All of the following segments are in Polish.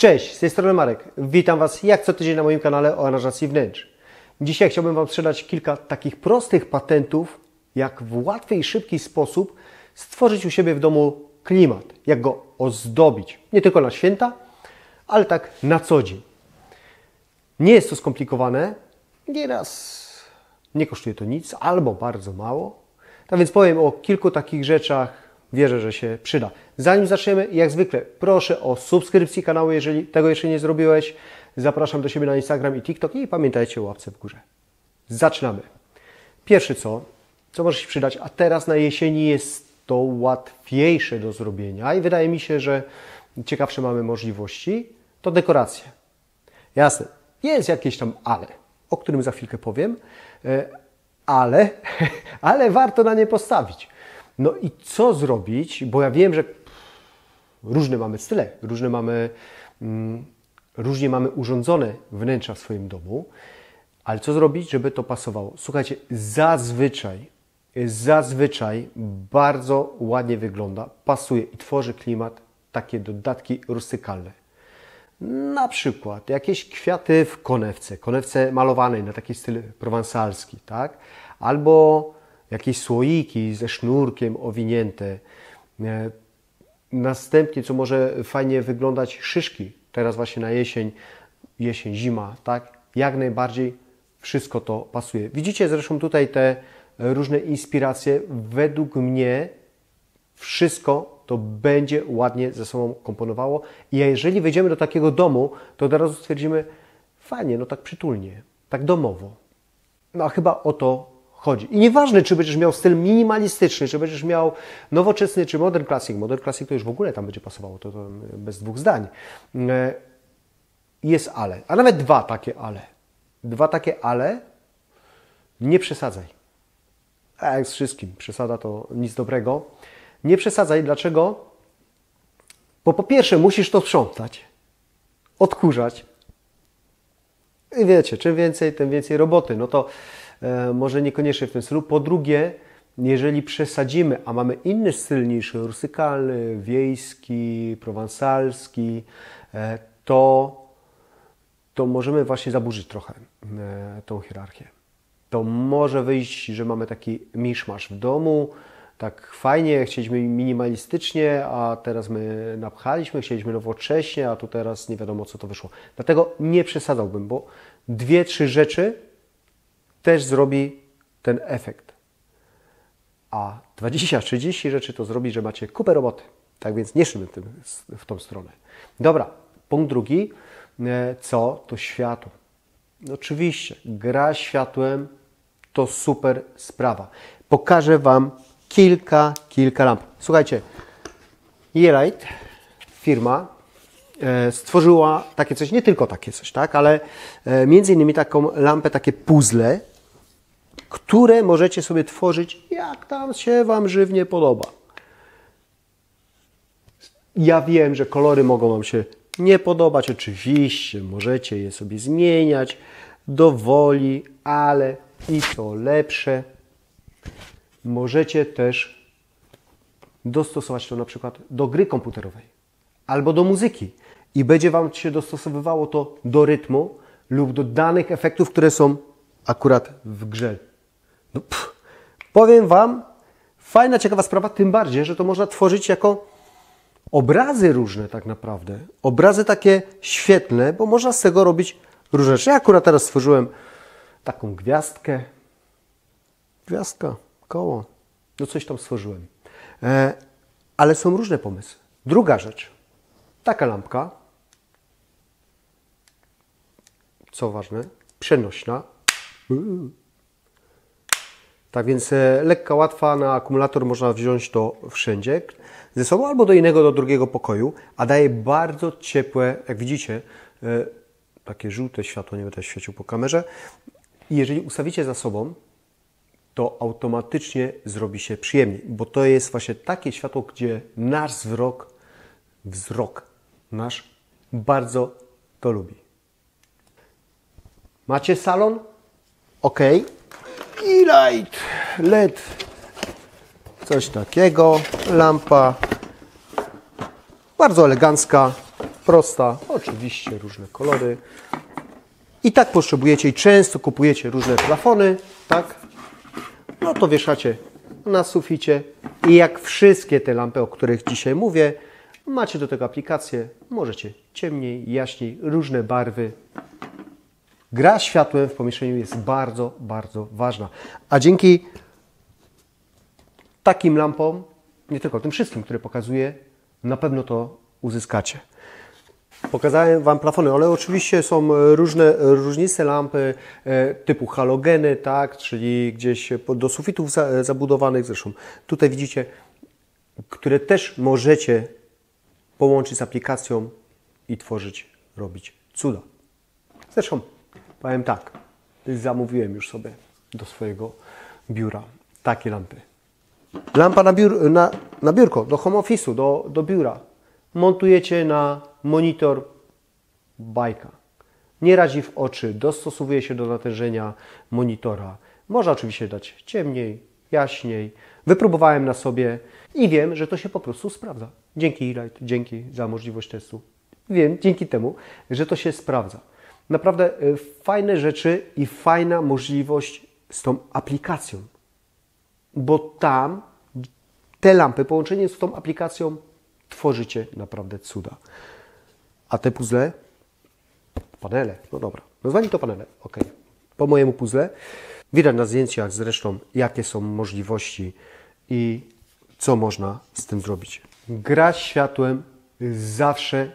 Cześć, z tej strony Marek. Witam Was jak co tydzień na moim kanale o aranżacji wnętrz. Dzisiaj chciałbym Wam sprzedać kilka takich prostych patentów, jak w łatwy i szybki sposób stworzyć u siebie w domu klimat, jak go ozdobić. Nie tylko na święta, ale tak na co dzień. Nie jest to skomplikowane, nieraz nie kosztuje to nic albo bardzo mało. Tak więc powiem o kilku takich rzeczach, wierzę, że się przyda. Zanim zaczniemy, jak zwykle, proszę o subskrypcję kanału, jeżeli tego jeszcze nie zrobiłeś. Zapraszam do siebie na Instagram i TikTok i pamiętajcie o łapce w górze. Zaczynamy. Pierwsze co może się przydać, a teraz na jesieni jest to łatwiejsze do zrobienia i wydaje mi się, że ciekawsze mamy możliwości, to dekoracje. Jasne, jest jakieś tam ale, o którym za chwilkę powiem, ale warto na nie postawić. No i co zrobić, bo ja wiem, że różne mamy style, różnie mamy urządzone wnętrza w swoim domu, ale co zrobić, żeby to pasowało? Słuchajcie, zazwyczaj bardzo ładnie wygląda, pasuje i tworzy klimat takie dodatki rustykalne. Na przykład jakieś kwiaty w konewce malowanej na taki styl prowansalski, tak? Albo jakieś słoiki ze sznurkiem owinięte. Następnie, co może fajnie wyglądać, szyszki. Teraz właśnie na jesień, zima, tak? Jak najbardziej wszystko to pasuje. Widzicie zresztą tutaj te różne inspiracje. Według mnie wszystko to będzie ładnie ze sobą komponowało. I jeżeli wejdziemy do takiego domu, to od razu stwierdzimy, fajnie, no tak przytulnie, tak domowo. No a chyba o to chodzi. I nieważne, czy będziesz miał styl minimalistyczny, czy będziesz miał nowoczesny, czy modern classic. Modern classic to już w ogóle tam będzie pasowało, to bez dwóch zdań. Jest ale, a nawet dwa takie ale. Nie przesadzaj. A jak z wszystkim, przesada to nic dobrego. Nie przesadzaj, dlaczego? Bo po pierwsze musisz to sprzątać, odkurzać. I wiecie, czym więcej, tym więcej roboty. No to może niekoniecznie w tym stylu. Po drugie, jeżeli przesadzimy, a mamy inny styl niż rustykalny, wiejski, prowansalski, to możemy właśnie zaburzyć trochę tą hierarchię. To może wyjść, że mamy taki miszmasz w domu, tak fajnie, chcieliśmy minimalistycznie, a teraz my napchaliśmy, chcieliśmy nowocześnie, a tu teraz nie wiadomo, co to wyszło. Dlatego nie przesadzałbym, bo 2-3 rzeczy też zrobi ten efekt. A 20-30 rzeczy to zrobi, że macie kupę roboty. Tak więc nie szybmy w tą stronę. Dobra, punkt drugi. Co? To światło. Oczywiście, gra światłem to super sprawa. Pokażę Wam kilka lamp. Słuchajcie, Yeelight, firma, stworzyła takie coś, nie tylko takie coś, tak, ale między innymi taką lampę, takie puzzle, które możecie sobie tworzyć, jak tam się Wam żywnie podoba. Ja wiem, że kolory mogą Wam się nie podobać, oczywiście, możecie je sobie zmieniać do woli, ale i co lepsze, możecie też dostosować to na przykład do gry komputerowej albo do muzyki i będzie Wam się dostosowywało to do rytmu lub do danych efektów, które są akurat w grze. No, powiem Wam, fajna, ciekawa sprawa, tym bardziej, że to można tworzyć jako obrazy różne tak naprawdę. Obrazy takie świetlne, bo można z tego robić różne rzeczy. Ja akurat teraz stworzyłem taką gwiazdkę. Gwiazdka, koło. No coś tam stworzyłem. Ale są różne pomysły. Druga rzecz. Taka lampka. Co ważne, przenośna. Tak więc lekka, łatwa, na akumulator można wziąć to wszędzie ze sobą albo do innego, do drugiego pokoju, a daje bardzo ciepłe, jak widzicie, takie żółte światło, nie będę świecił po kamerze. I jeżeli ustawicie za sobą, to automatycznie zrobi się przyjemnie, bo to jest właśnie takie światło, gdzie nasz wzrok nasz bardzo to lubi. Macie salon? Ok. I light, LED, coś takiego, lampa, bardzo elegancka, prosta, oczywiście różne kolory. I tak potrzebujecie i często kupujecie różne plafony, tak? No to wieszacie na suficie i jak wszystkie te lampy, o których dzisiaj mówię, macie do tego aplikację, możecie ciemniej, jaśniej, różne barwy. Gra światłem w pomieszczeniu jest bardzo, bardzo ważna. A dzięki takim lampom, nie tylko tym wszystkim, które pokazuję, na pewno to uzyskacie. Pokazałem Wam plafony, ale oczywiście są różne różniste lampy typu halogeny, tak, czyli gdzieś do sufitów zabudowanych. Zresztą tutaj widzicie, które też możecie połączyć z aplikacją i tworzyć, robić cuda. Zresztą powiem tak, zamówiłem już sobie do swojego biura takie lampy. Lampa na biurko, do home office'u, do biura. Montujecie na monitor, bajka. Nie razi w oczy, dostosowuje się do natężenia monitora. Można oczywiście dać ciemniej, jaśniej. Wypróbowałem na sobie i wiem, że to się po prostu sprawdza. Dzięki E-Light, dzięki za możliwość testu. Wiem, dzięki temu, że to się sprawdza. Naprawdę fajne rzeczy i fajna możliwość z tą aplikacją. Bo tam te lampy, połączenie z tą aplikacją, tworzycie naprawdę cuda. A te puzzle, panele, no dobra, nazwali to panele, ok. Po mojemu puzzle widać na zdjęciach zresztą, jakie są możliwości i co można z tym zrobić. Gra światłem zawsze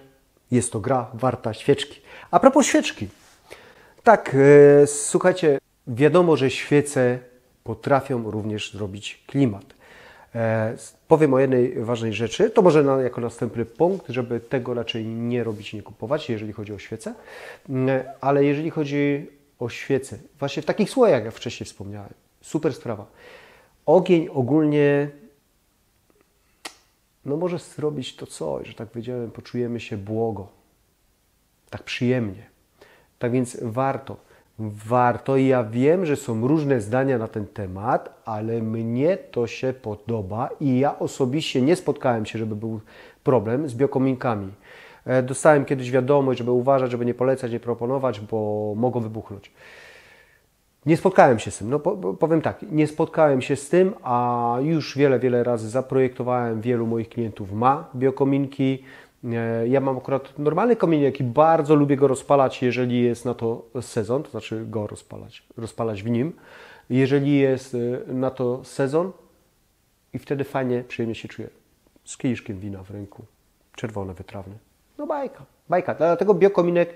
jest to gra warta świeczki. A propos świeczki, tak, słuchajcie, wiadomo, że świece potrafią również zrobić klimat. Powiem o jednej ważnej rzeczy, to może jako następny punkt, żeby tego raczej nie robić, nie kupować, jeżeli chodzi o świece, ale jeżeli chodzi o świece, właśnie w takich słojach, jak wcześniej wspomniałem, super sprawa. Ogień ogólnie, no może zrobić to coś, że tak powiedziałem, poczujemy się błogo, tak przyjemnie. Tak więc warto i ja wiem, że są różne zdania na ten temat, ale mnie to się podoba i ja osobiście nie spotkałem się, żeby był problem z biokominkami. Dostałem kiedyś wiadomość, żeby uważać, żeby nie polecać, nie proponować, bo mogą wybuchnąć. Nie spotkałem się z tym, no powiem tak, nie spotkałem się z tym, a już wiele razy zaprojektowałem, wielu moich klientów ma biokominki. Ja mam akurat normalny kominek i bardzo lubię go rozpalać, jeżeli jest na to sezon, to znaczy go rozpalać w nim. Jeżeli jest na to sezon i wtedy fajnie, przyjemnie się czuję. Z kieliszkiem wina w ręku, czerwone, wytrawne. No bajka. Dlatego biokominek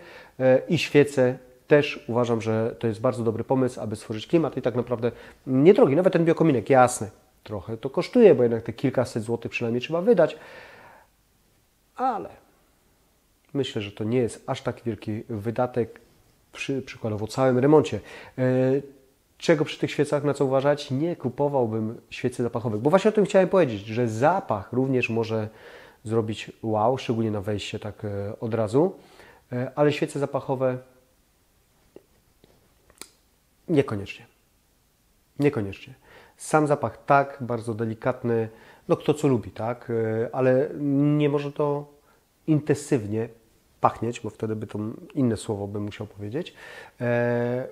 i świece też uważam, że to jest bardzo dobry pomysł, aby stworzyć klimat i tak naprawdę niedrogi. Nawet ten biokominek, jasne, trochę to kosztuje, bo jednak te kilkaset złotych przynajmniej trzeba wydać. Ale myślę, że to nie jest aż tak wielki wydatek przy przykładowo całym remoncie. Czego przy tych świecach, na co uważać? Nie kupowałbym świecy zapachowych, bo właśnie o tym chciałem powiedzieć, że zapach również może zrobić wow, szczególnie na wejście tak od razu, ale świece zapachowe niekoniecznie. Sam zapach tak, bardzo delikatny, no kto co lubi, tak, ale nie może to intensywnie pachnieć, bo wtedy by to inne słowo bym musiał powiedzieć.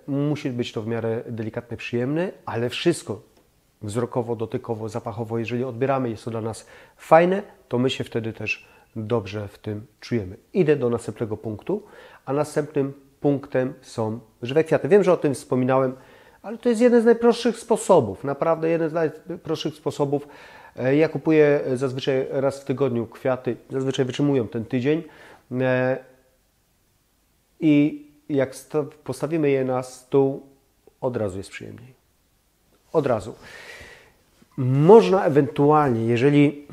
Musi być to w miarę delikatne, przyjemne, ale wszystko wzrokowo, dotykowo, zapachowo, jeżeli odbieramy, jest to dla nas fajne, to my się wtedy też dobrze w tym czujemy. Idę do następnego punktu, a następnym punktem są żywe kwiaty. Wiem, że o tym wspominałem, ale to jest jeden z najprostszych sposobów, naprawdę jeden z najprostszych sposobów. Ja kupuję zazwyczaj raz w tygodniu kwiaty, zazwyczaj wytrzymują ten tydzień i jak postawimy je na stół, od razu jest przyjemniej. Od razu. Można ewentualnie, jeżeli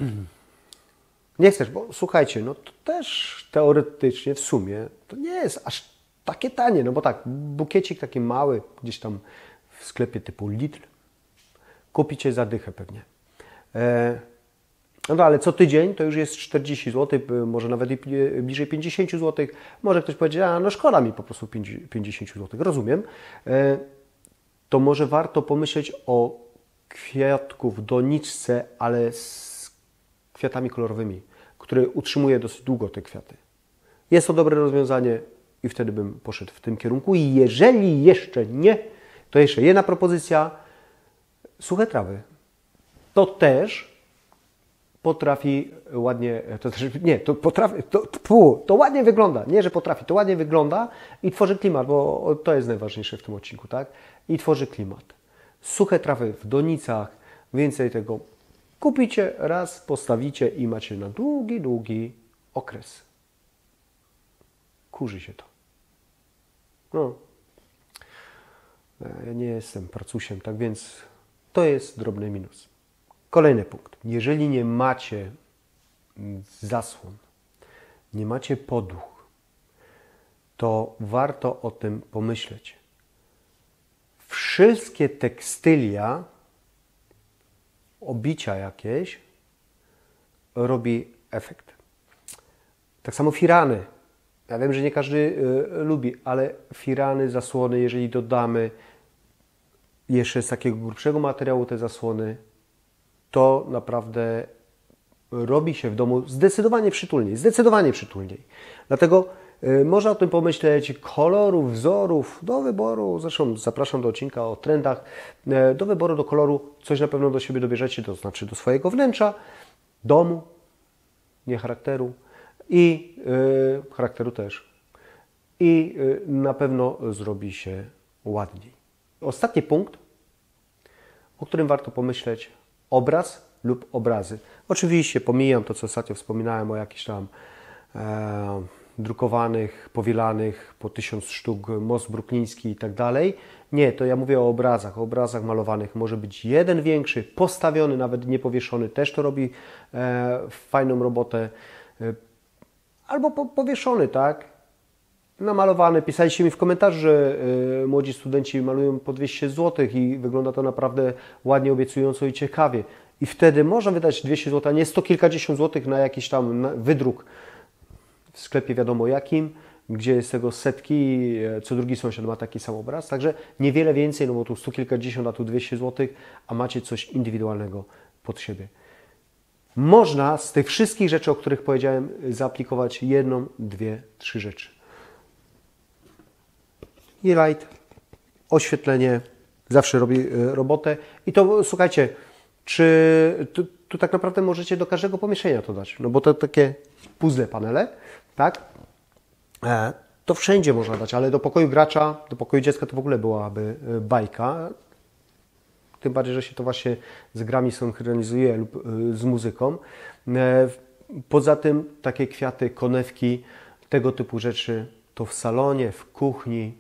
nie chcesz, bo słuchajcie, no to też teoretycznie w sumie to nie jest aż takie tanie, no bo tak, bukiecik taki mały, gdzieś tam w sklepie typu Lidl, kupicie za dychę pewnie. No ale co tydzień to już jest 40 zł, może nawet bliżej 50 zł. Może ktoś powiedzieć, a no szkoda mi po prostu 50 zł, rozumiem. To może warto pomyśleć o kwiatku w doniczce, ale z kwiatami kolorowymi, które utrzymuje dosyć długo te kwiaty. Jest to dobre rozwiązanie i wtedy bym poszedł w tym kierunku. I jeżeli jeszcze nie, to jeszcze jedna propozycja. Suche trawy. To też potrafi ładnie, to ładnie wygląda. Nie, że potrafi, to ładnie wygląda i tworzy klimat, bo to jest najważniejsze w tym odcinku, tak? I tworzy klimat. Suche trawy w donicach, więcej tego kupicie, raz postawicie i macie na długi, długi okres. Kurzy się to. No. Ja nie jestem pracusiem, tak więc to jest drobny minus. Kolejny punkt. Jeżeli nie macie zasłon, nie macie poduch, to warto o tym pomyśleć. Wszystkie tekstylia, obicia jakieś, robi efekt. Tak samo firany. Ja wiem, że nie każdy lubi, ale firany, zasłony, jeżeli dodamy jeszcze z takiego grubszego materiału te zasłony, to naprawdę robi się w domu zdecydowanie przytulniej. Zdecydowanie przytulniej. Dlatego można o tym pomyśleć, kolorów, wzorów, do wyboru. Zresztą zapraszam do odcinka o trendach. Do wyboru, do koloru coś na pewno do siebie dobierzecie, to znaczy do swojego wnętrza, domu, nie charakteru i charakteru też. I na pewno zrobi się ładniej. Ostatni punkt, o którym warto pomyśleć, obraz lub obrazy. Oczywiście pomijam to, co ostatnio wspominałem o jakichś tam drukowanych, powielanych po 1000 sztuk, most brukliński i tak dalej. Nie, to ja mówię o obrazach malowanych. Może być jeden większy, postawiony, nawet nie powieszony, też to robi fajną robotę. Albo powieszony, tak? Namalowany. Pisaliście mi w komentarzu, że młodzi studenci malują po 200 zł i wygląda to naprawdę ładnie, obiecująco i ciekawie. I wtedy można wydać 200 zł, a nie sto kilkadziesiąt złotych na jakiś tam wydruk w sklepie wiadomo jakim, gdzie jest tego setki, co drugi sąsiad ma taki sam obraz. Także niewiele więcej, no bo tu sto kilkadziesiąt, a tu 200 zł, a macie coś indywidualnego pod siebie. Można z tych wszystkich rzeczy, o których powiedziałem, zaaplikować jedną, dwie, trzy rzeczy. I light, oświetlenie zawsze robi robotę. I to słuchajcie, tu tak naprawdę możecie do każdego pomieszczenia to dać, no bo to takie puzzle panele, tak? To wszędzie można dać, ale do pokoju gracza, do pokoju dziecka to w ogóle byłaby bajka. Tym bardziej, że się to właśnie z grami synchronizuje lub z muzyką. Poza tym takie kwiaty, konewki, tego typu rzeczy to w salonie, w kuchni.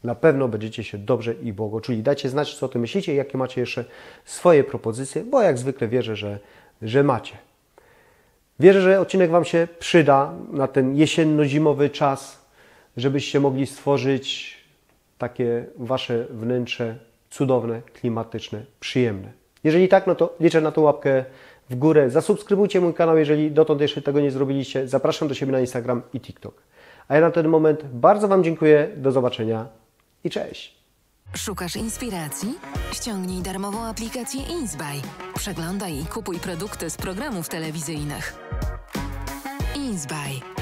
Na pewno będziecie się dobrze i błogo czuli. Dajcie znać, co o tym myślicie i jakie macie jeszcze swoje propozycje, bo jak zwykle wierzę, że macie. Wierzę, że odcinek Wam się przyda na ten jesienno-zimowy czas, żebyście mogli stworzyć takie Wasze wnętrze cudowne, klimatyczne, przyjemne. Jeżeli tak, no to liczę na tą łapkę w górę. Zasubskrybujcie mój kanał, jeżeli dotąd jeszcze tego nie zrobiliście. Zapraszam do siebie na Instagram i TikTok. A ja na ten moment bardzo Wam dziękuję. Do zobaczenia i cześć. Szukasz inspiracji? Ściągnij darmową aplikację Inspire. Przeglądaj i kupuj produkty z programów telewizyjnych. Inspire.